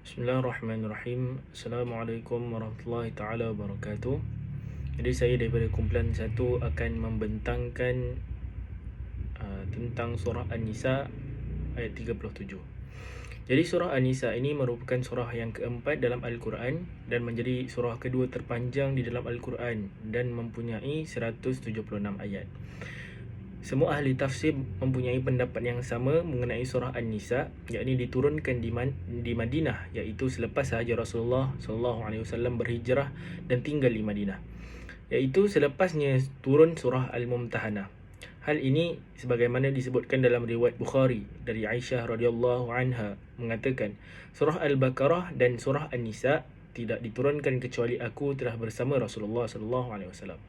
Bismillahirrahmanirrahim. Assalamualaikum warahmatullahi taala wabarakatuh. Jadi saya daripada kumpulan 1 akan membentangkan tentang surah An-Nisa ayat 37. Jadi surah An-Nisa ini merupakan surah yang keempat dalam Al-Quran dan menjadi surah kedua terpanjang di dalam Al-Quran dan mempunyai 176 ayat. Semua ahli tafsir mempunyai pendapat yang sama mengenai surah An-Nisa, yakni diturunkan di Madinah, iaitu selepas sahaja Rasulullah SAW berhijrah dan tinggal di Madinah, iaitu selepasnya turun surah Al-Mumtahanah. Hal ini sebagaimana disebutkan dalam riwayat Bukhari dari Aisyah radhiyallahu anha mengatakan, surah Al-Baqarah dan surah An-Nisa tidak diturunkan kecuali aku telah bersama Rasulullah SAW.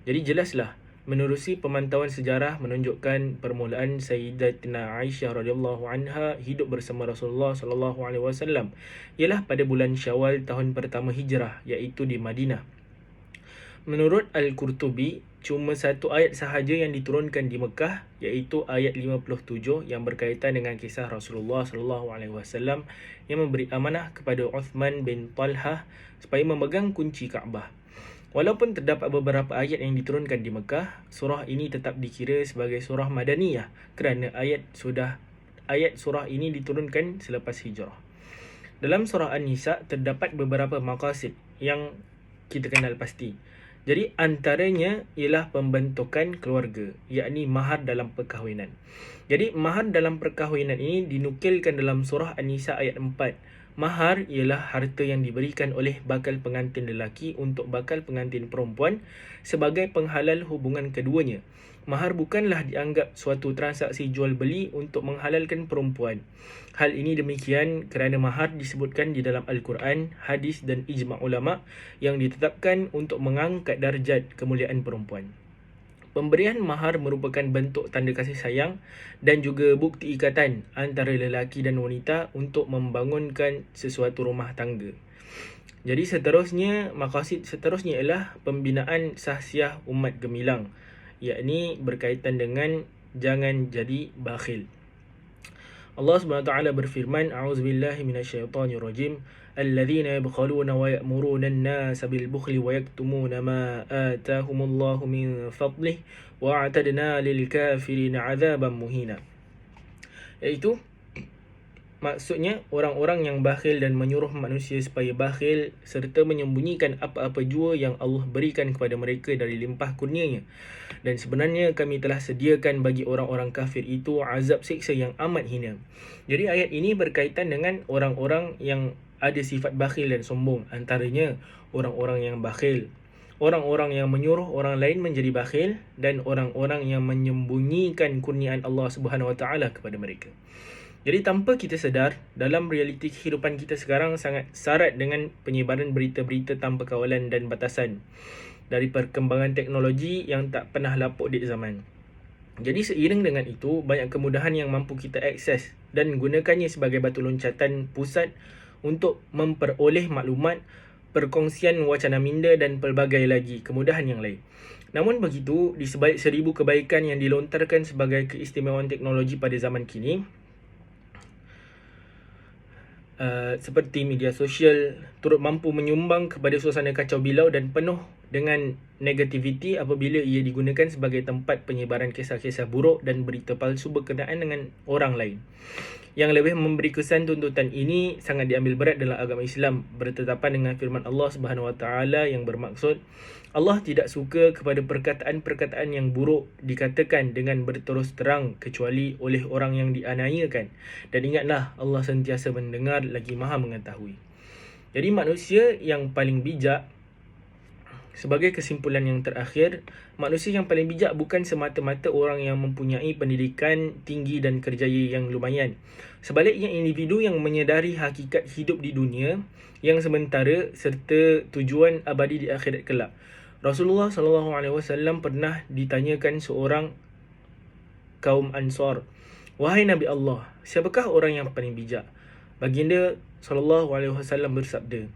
Jadi jelaslah, menerusi pemantauan sejarah menunjukkan permulaan Sayyidatina Aisyah radhiyallahu anha hidup bersama Rasulullah sallallahu alaihi wasallam ialah pada bulan Syawal tahun pertama hijrah, iaitu di Madinah. Menurut Al-Qurtubi, cuma satu ayat sahaja yang diturunkan di Mekah, iaitu ayat 57 yang berkaitan dengan kisah Rasulullah sallallahu alaihi wasallam yang memberi amanah kepada Uthman bin Talhah supaya memegang kunci Kaabah. Walaupun terdapat beberapa ayat yang diturunkan di Mekah, surah ini tetap dikira sebagai surah Madaniyah kerana ayat surah ini diturunkan selepas hijrah. Dalam surah An-Nisa terdapat beberapa maqasid yang kita kenal pasti. Jadi antaranya ialah pembentukan keluarga, yakni mahar dalam perkahwinan. Jadi mahar dalam perkahwinan ini dinukilkan dalam surah An-Nisa ayat 4. Mahar ialah harta yang diberikan oleh bakal pengantin lelaki untuk bakal pengantin perempuan sebagai penghalal hubungan keduanya. Mahar bukanlah dianggap suatu transaksi jual beli untuk menghalalkan perempuan. Hal ini demikian kerana mahar disebutkan di dalam Al-Quran, hadis dan ijma' ulama' yang ditetapkan untuk mengangkat darjat kemuliaan perempuan. Pemberian mahar merupakan bentuk tanda kasih sayang dan juga bukti ikatan antara lelaki dan wanita untuk membangunkan sesuatu rumah tangga. Jadi maqasid seterusnya ialah pembinaan sahsiah umat gemilang, yakni berkaitan dengan jangan jadi bakhil. Allah Subhanahu Wa Taala berfirman, A'udzubillahi minasyaitonirrajim, alladzina yabkhaluna wa ya'muruna an-nasa bil bukhli wa yaktumuna ma atahumullahu min fadlihi wa a'tadna lil kafirina 'adzaban muhina. Iaitu maksudnya orang-orang yang bakhil dan menyuruh manusia supaya bakhil serta menyembunyikan apa-apa jua yang Allah berikan kepada mereka dari limpah kurnianya. Dan sebenarnya kami telah sediakan bagi orang-orang kafir itu azab siksa yang amat hina. Jadi ayat ini berkaitan dengan orang-orang yang ada sifat bakhil dan sombong. Antaranya orang-orang yang bakhil, orang-orang yang menyuruh orang lain menjadi bakhil, dan orang-orang yang menyembunyikan kurniaan Allah Subhanahu Wa Taala kepada mereka. Jadi tanpa kita sedar, dalam realiti kehidupan kita sekarang sangat syarat dengan penyebaran berita-berita tanpa kawalan dan batasan dari perkembangan teknologi yang tak pernah lapuk di zaman. Jadi seiring dengan itu, banyak kemudahan yang mampu kita akses dan gunakannya sebagai batu loncatan pusat untuk memperoleh maklumat, perkongsian wacana minda dan pelbagai lagi kemudahan yang lain. Namun begitu, di sebalik 1000 kebaikan yang dilontarkan sebagai keistimewaan teknologi pada zaman kini, seperti media sosial turut mampu menyumbang kepada suasana kacau bilau dan penuh dengan negativiti apabila ia digunakan sebagai tempat penyebaran kisah-kisah buruk dan berita palsu berkenaan dengan orang lain. Yang lebih memberi kesan tuntutan ini sangat diambil berat dalam agama Islam, bertetapan dengan firman Allah Subhanahu Wa Taala yang bermaksud, Allah tidak suka kepada perkataan-perkataan yang buruk dikatakan dengan berterus terang kecuali oleh orang yang dianiayakan. Dan ingatlah, Allah sentiasa mendengar lagi Maha mengetahui. Jadi manusia yang paling bijak, sebagai kesimpulan yang terakhir, manusia yang paling bijak bukan semata-mata orang yang mempunyai pendidikan tinggi dan kerjaya yang lumayan. Sebaliknya, individu yang menyedari hakikat hidup di dunia yang sementara serta tujuan abadi di akhirat kelak. Rasulullah SAW pernah ditanyakan seorang kaum Ansar, "Wahai Nabi Allah, siapakah orang yang paling bijak?" Baginda SAW bersabda,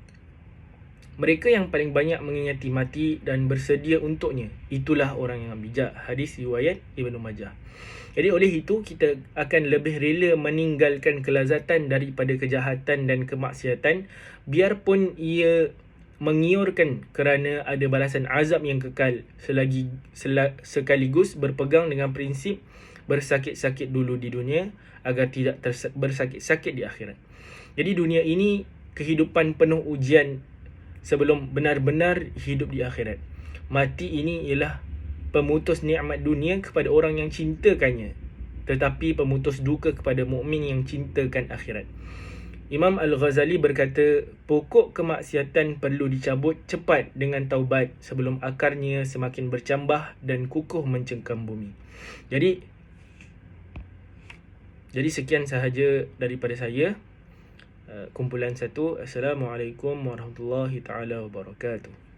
Mereka yang paling banyak mengingati mati dan bersedia untuknya, itulah orang yang bijak. Hadis riwayat Ibnu Majah. Jadi oleh itu kita akan lebih rela meninggalkan kelazatan daripada kejahatan dan kemaksiatan, biarpun ia mengiurkan kerana ada balasan azab yang kekal, sekaligus berpegang dengan prinsip bersakit-sakit dulu di dunia agar tidak bersakit-sakit di akhirat. Jadi dunia ini kehidupan penuh ujian sebelum benar-benar hidup di akhirat. Mati ini ialah pemutus nikmat dunia kepada orang yang cintakannya, tetapi pemutus duka kepada mukmin yang cintakan akhirat. Imam Al-Ghazali berkata, pokok kemaksiatan perlu dicabut cepat dengan taubat sebelum akarnya semakin bercambah dan kukuh mencengkam bumi. Jadi sekian sahaja daripada saya. Kumpulan 1. Assalamualaikum warahmatullahi taala wabarakatuh.